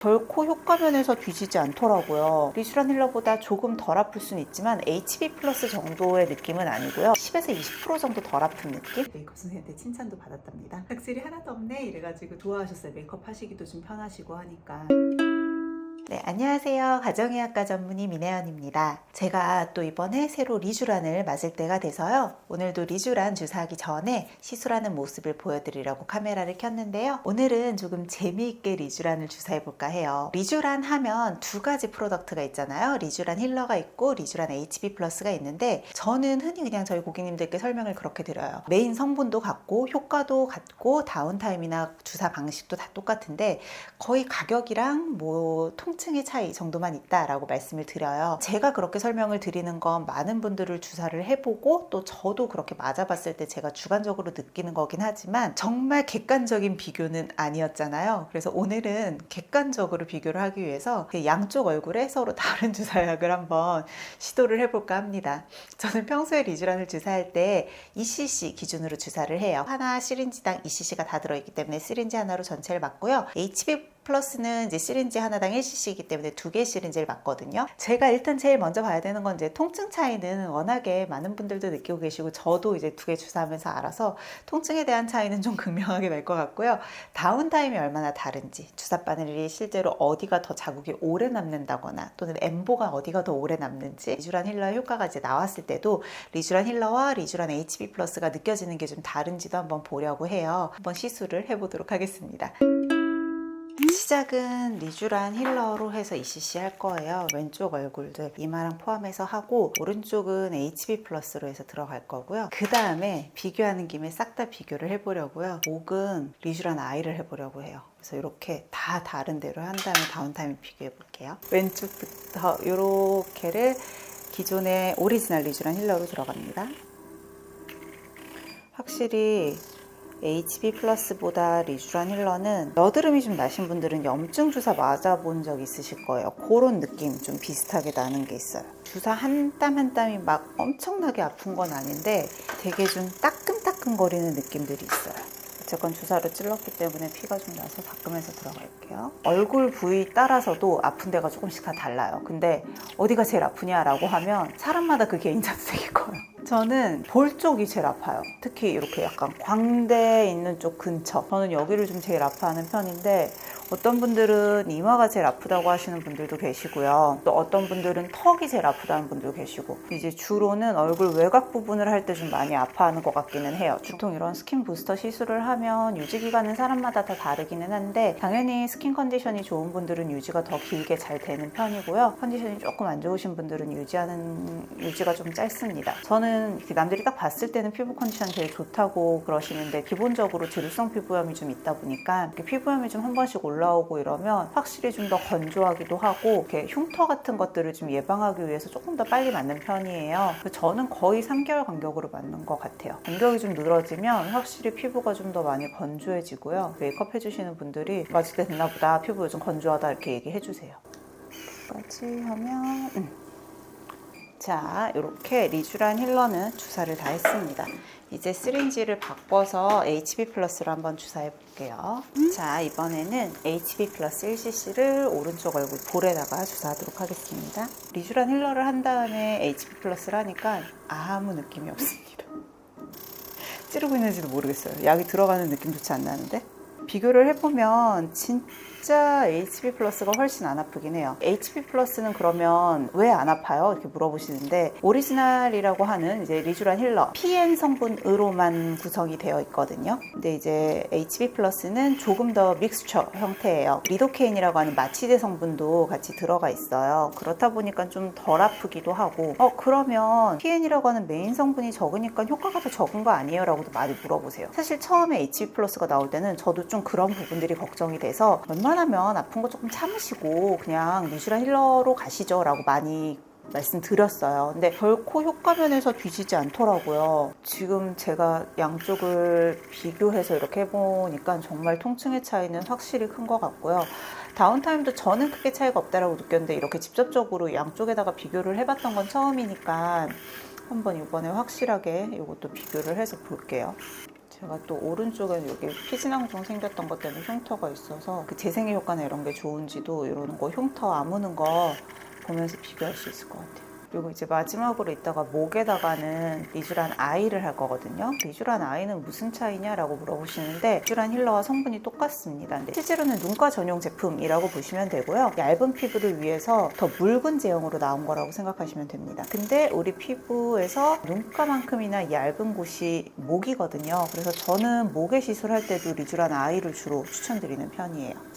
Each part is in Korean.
결코 효과면에서 뒤지지 않더라고요. 리쥬란 힐러보다 조금 덜 아플 수는 있지만 HB 플러스 정도의 느낌은 아니고요. 10에서 20% 정도 덜 아픈 느낌? 메이크업 선생님한테 칭찬도 받았답니다. 각질이 하나도 없네 이래가지고 좋아하셨어요. 메이크업 하시기도 좀 편하시고 하니까. 네, 안녕하세요. 가정의학과 전문의 민혜연입니다. 제가 또 이번에 새로 리쥬란을 맞을 때가 돼서요. 오늘도 리쥬란 주사하기 전에 시술하는 모습을 보여드리려고 카메라를 켰는데요. 오늘은 조금 재미있게 리쥬란을 주사해볼까 해요. 리쥬란 하면 두 가지 프로덕트가 있잖아요. 리쥬란 힐러가 있고 리쥬란 HB 플러스가 있는데 저는 흔히 그냥 저희 고객님들께 설명을 그렇게 드려요. 메인 성분도 같고 효과도 같고 다운타임이나 주사 방식도 다 똑같은데 거의 가격이랑 통증의 차이 정도만 있다라고 말씀을 드려요. 제가 그렇게 설명을 드리는 건 많은 분들을 주사를 해보고 또 저도 그렇게 맞아봤을 때 제가 주관적으로 느끼는 거긴 하지만 정말 객관적인 비교는 아니었잖아요. 그래서 오늘은 객관적으로 비교를 하기 위해서 양쪽 얼굴에 서로 다른 주사약을 한번 시도를 해볼까 합니다. 저는 평소에 리쥬란을 주사할 때 2cc 기준으로 주사를 해요. 하나 시린지당 2cc가 다 들어있기 때문에 시린지 하나로 전체를 맞고요. HB 플러스는 이제 시린지 하나당 1cc이기 때문에 두 개 시린지를 맞거든요. 제가 일단 제일 먼저 봐야 되는 건 이제 통증 차이는 워낙에 많은 분들도 느끼고 계시고 저도 이제 두 개 주사하면서 알아서 통증에 대한 차이는 좀 극명하게 날 것 같고요. 다운타임이 얼마나 다른지, 주사 바늘이 실제로 어디가 더 자국이 오래 남는다거나 또는 엠보가 어디가 더 오래 남는지, 리쥬란 힐러의 효과가 이제 나왔을 때도 리쥬란 힐러와 리쥬란 HB 플러스가 느껴지는 게 좀 다른지도 한번 보려고 해요. 한번 시술을 해보도록 하겠습니다. 시작은 리쥬란 힐러로 해서 2cc 할 거예요. 왼쪽 얼굴들 이마랑 포함해서 하고 오른쪽은 HB 플러스로 해서 들어갈 거고요. 그 다음에 비교하는 김에 싹 다 비교를 해보려고요. 목은 리쥬란 아이를 해보려고 해요. 그래서 이렇게 다 다른 데로 한 다음에 다운타임 비교해 볼게요. 왼쪽부터 이렇게를 기존의 오리지널 리쥬란 힐러로 들어갑니다. 확실히 HB 플러스보다 리쥬란 힐러는 여드름이 좀 나신 분들은 염증 주사 맞아본 적 있으실 거예요. 그런 느낌 좀 비슷하게 나는 게 있어요. 주사 한 땀 한 땀이 막 엄청나게 아픈 건 아닌데 되게 좀 따끔따끔거리는 느낌들이 있어요. 어쨌건 주사를 찔렀기 때문에 피가 좀 나서 닦으면서 들어갈게요. 얼굴 부위 따라서도 아픈 데가 조금씩 다 달라요. 근데 어디가 제일 아프냐라고 하면 사람마다 그 개인차도 되게 커요. 저는 볼 쪽이 제일 아파요. 특히 이렇게 약간 광대에 있는 쪽 근처. 저는 여기를 좀 제일 아파하는 편인데 어떤 분들은 이마가 제일 아프다고 하시는 분들도 계시고요. 또 어떤 분들은 턱이 제일 아프다는 분들도 계시고 이제 주로는 얼굴 외곽 부분을 할 때 좀 많이 아파하는 것 같기는 해요. 보통 이런 스킨 부스터 시술을 하면 유지 기간은 사람마다 다 다르기는 한데 당연히 스킨 컨디션이 좋은 분들은 유지가 더 길게 잘 되는 편이고요. 컨디션이 조금 안 좋으신 분들은 유지가 좀 짧습니다. 저는 남들이 딱 봤을 때는 피부 컨디션이 되게 좋다고 그러시는데 기본적으로 지루성 피부염이 좀 있다 보니까 피부염이 좀 한 번씩 올라오고 이러면 확실히 좀 더 건조하기도 하고 이렇게 흉터 같은 것들을 좀 예방하기 위해서 조금 더 빨리 맞는 편이에요. 저는 거의 3개월 간격으로 맞는 것 같아요. 간격이 좀 늘어지면 확실히 피부가 좀 더 많이 건조해지고요. 메이크업 해주시는 분들이 맞을 때 됐나 보다, 피부 요즘 건조하다 이렇게 얘기해 주세요. 까지 하면 자, 이렇게 리쥬란 힐러는 주사를 다 했습니다. 이제 시린지를 바꿔서 HB 플러스로 한번 주사해 볼게요. 자, 이번에는 HB 플러스 1cc를 오른쪽 얼굴 볼에다가 주사하도록 하겠습니다. 리쥬란 힐러를 한 다음에 HB 플러스를 하니까 아무 느낌이 없습니다. 찌르고 있는지도 모르겠어요. 약이 들어가는 느낌조차 안 나는데? 비교를 해보면 진짜 HB 플러스가 훨씬 안 아프긴 해요. HB 플러스는 그러면 왜 안 아파요? 이렇게 물어보시는데 오리지널이라고 하는 이제 리쥬란 힐러 PN 성분으로만 구성이 되어 있거든요. 근데 이제 HB 플러스는 조금 더 믹스처 형태예요. 리도케인이라고 하는 마취제 성분도 같이 들어가 있어요. 그렇다 보니까 좀 덜 아프기도 하고 그러면 PN이라고 하는 메인 성분이 적으니까 효과가 더 적은 거 아니에요? 라고도 많이 물어보세요. 사실 처음에 HB 플러스가 나올 때는 저도 좀 그런 부분들이 걱정이 돼서 웬만하면 아픈 거 조금 참으시고 그냥 리쥬란 힐러로 가시죠 라고 많이 말씀드렸어요. 근데 결코 효과면에서 뒤지지 않더라고요. 지금 제가 양쪽을 비교해서 이렇게 해보니까 정말 통증의 차이는 확실히 큰 것 같고요. 다운타임도 저는 크게 차이가 없다라고 느꼈는데 이렇게 직접적으로 양쪽에다가 비교를 해봤던 건 처음이니까 한번 이번에 확실하게 이것도 비교를 해서 볼게요. 자, 제가 또 오른쪽에 여기 피지낭종 생겼던 것 때문에 흉터가 있어서 그 재생의 효과나 이런 게 좋은지도 이런 거 흉터 아무는 거 보면서 비교할 수 있을 것 같아요. 그리고 이제 마지막으로 이따가 목에다가는 리쥬란 아이를 할 거거든요. 리쥬란 아이는 무슨 차이냐라고 물어보시는데 리쥬란 힐러와 성분이 똑같습니다. 근데 실제로는 눈가 전용 제품이라고 보시면 되고요. 얇은 피부를 위해서 더 묽은 제형으로 나온 거라고 생각하시면 됩니다. 근데 우리 피부에서 눈가만큼이나 얇은 곳이 목이거든요. 그래서 저는 목에 시술할 때도 리쥬란 아이를 주로 추천드리는 편이에요.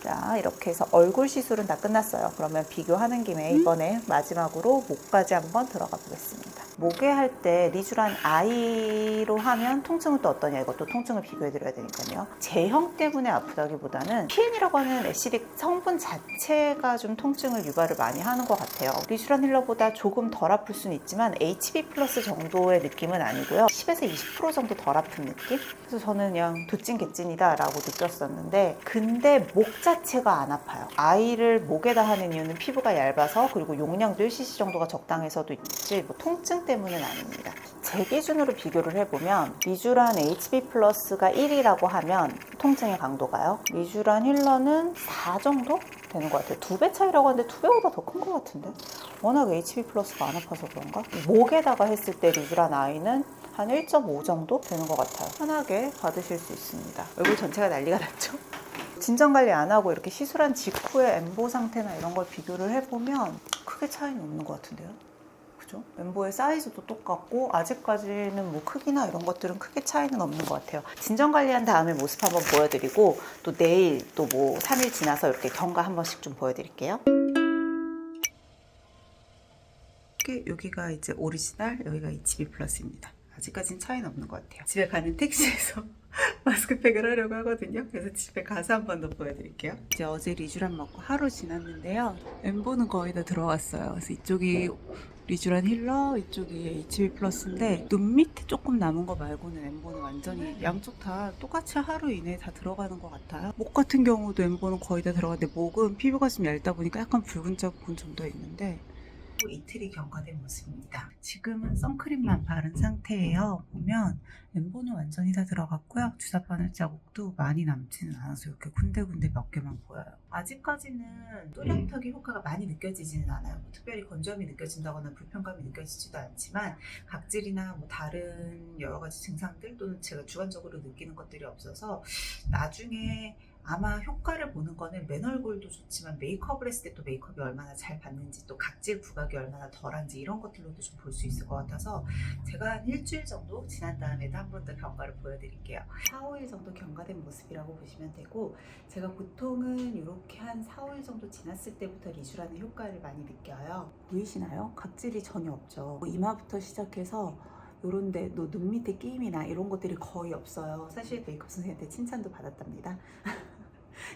자, 이렇게 해서 얼굴 시술은 다 끝났어요. 그러면 비교하는 김에 이번에 마지막으로 목까지 한번 들어가 보겠습니다. 목에 할 때 리쥬란 아이로 하면 통증은 또 어떠냐, 이것도 통증을 비교해 드려야 되니까요. 제형 때문에 아프다기보다는 PN이라고 하는 애시릭 성분 자체가 좀 통증을 유발을 많이 하는 것 같아요. 리쥬란 힐러보다 조금 덜 아플 수는 있지만 HB 플러스 정도의 느낌은 아니고요. 10에서 20% 정도 덜 아픈 느낌? 그래서 저는 그냥 도찐개찐이다 라고 느꼈었는데, 근데 목 자체가 안 아파요. 아이를 목에다 하는 이유는 피부가 얇아서, 그리고 용량도 1cc 정도가 적당해서도 있지 뭐 통증 때문은 아닙니다. 제 기준으로 비교를 해보면 리쥬란 HB 플러스가 1이라고 하면 통증의 강도가요, 리쥬란 힐러는 4 정도 되는 것 같아요. 2배 차이라고 하는데 2배보다 더 큰 것 같은데, 워낙 HB 플러스가 안 아파서 그런가? 목에다가 했을 때 리쥬란 아이는 한 1.5 정도 되는 것 같아요. 편하게 받으실 수 있습니다. 얼굴 전체가 난리가 났죠? 진정 관리 안 하고 이렇게 시술한 직후의 엠보 상태나 이런 걸 비교를 해보면 크게 차이는 없는 것 같은데요? 그죠? 엠보의 사이즈도 똑같고 아직까지는 뭐 크기나 이런 것들은 크게 차이는 없는 것 같아요. 진정 관리한 다음에 모습 한번 보여드리고, 또 내일 또 뭐 3일 지나서 이렇게 경과 한 번씩 좀 보여드릴게요. 여기가 이제 오리지널, 여기가 HB 플러스입니다. 아직까지는 차이는 없는 것 같아요. 집에 가는 택시에서 마스크팩을 하려고 하거든요. 그래서 집에 가서 한 번 더 보여드릴게요. 이제 어제 리쥬란 먹고 하루 지났는데요. 엠보는 거의 다 들어갔어요. 그래서 이쪽이 리쥬란 힐러, 이쪽이 HB 플러스인데 눈 밑에 조금 남은 거 말고는 엠보는 완전히 양쪽 다 똑같이 하루 이내에 다 들어가는 것 같아요. 목 같은 경우도 엠보는 거의 다 들어가는데, 목은 피부가 좀 얇다 보니까 약간 붉은 자국은 좀 더 있는데, 이틀이 경과된 모습입니다. 지금은 선크림만 바른 상태예요. 보면 엠보는 완전히 다 들어갔고요. 주사 바늘 자국도 많이 남지는 않아서 이렇게 군데군데 몇 개만 보여요. 아직까지는 뚜렷하게 효과가 많이 느껴지지는 않아요. 뭐 특별히 건조함이 느껴진다거나 불편감이 느껴지지도 않지만, 각질이나 뭐 다른 여러 가지 증상들 또는 제가 주관적으로 느끼는 것들이 없어서 나중에 아마 효과를 보는 거는 맨 얼굴도 좋지만 메이크업을 했을 때 또 메이크업이 얼마나 잘 받는지, 또 각질 부각이 얼마나 덜한지 이런 것들로도 좀 볼 수 있을 것 같아서 제가 한 일주일 정도 지난 다음에도 한 번 더 경과를 보여드릴게요. 4, 5일 정도 경과된 모습이라고 보시면 되고, 제가 보통은 이렇게 한 4, 5일 정도 지났을 때부터 리쥬란의 효과를 많이 느껴요. 보이시나요? 각질이 전혀 없죠. 이마부터 시작해서 요런데 또 눈 밑에 끼임이나 이런 것들이 거의 없어요. 사실 메이크업 선생님한테 칭찬도 받았답니다.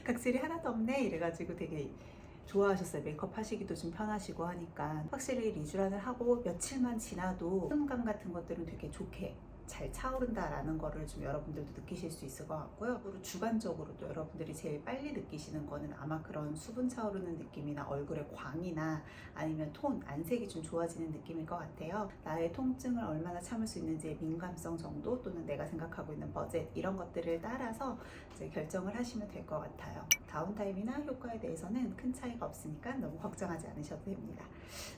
각질이 하나도 없네 이래가지고 되게 좋아하셨어요. 메이크업 하시기도 좀 편하시고 하니까. 확실히 리쥬란을 하고 며칠만 지나도 수분감 같은 것들은 되게 좋게 잘 차오른다라는 거를 좀 여러분들도 느끼실 수 있을 것 같고요. 그리고 주관적으로도 여러분들이 제일 빨리 느끼시는 거는 아마 그런 수분 차오르는 느낌이나 얼굴의 광이나 아니면 톤, 안색이 좀 좋아지는 느낌일 것 같아요. 나의 통증을 얼마나 참을 수 있는지의 민감성 정도, 또는 내가 생각하고 있는 버젯, 이런 것들을 따라서 이제 결정을 하시면 될 것 같아요. 다운타임이나 효과에 대해서는 큰 차이가 없으니까 너무 걱정하지 않으셔도 됩니다.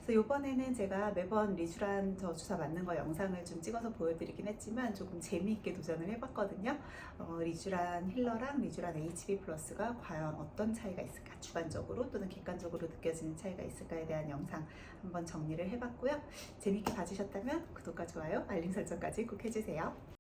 그래서 이번에는 제가 매번 리쥬란 저 주사 맞는 거 영상을 좀 찍어서 보여드리긴 했지만 조금 재미있게 도전을 해봤거든요. 리쥬란 힐러랑 리쥬란 HB 플러스가 과연 어떤 차이가 있을까, 주관적으로 또는 객관적으로 느껴지는 차이가 있을까에 대한 영상 한번 정리를 해봤고요. 재미있게 봐주셨다면 구독과 좋아요, 알림 설정까지 꼭 해주세요.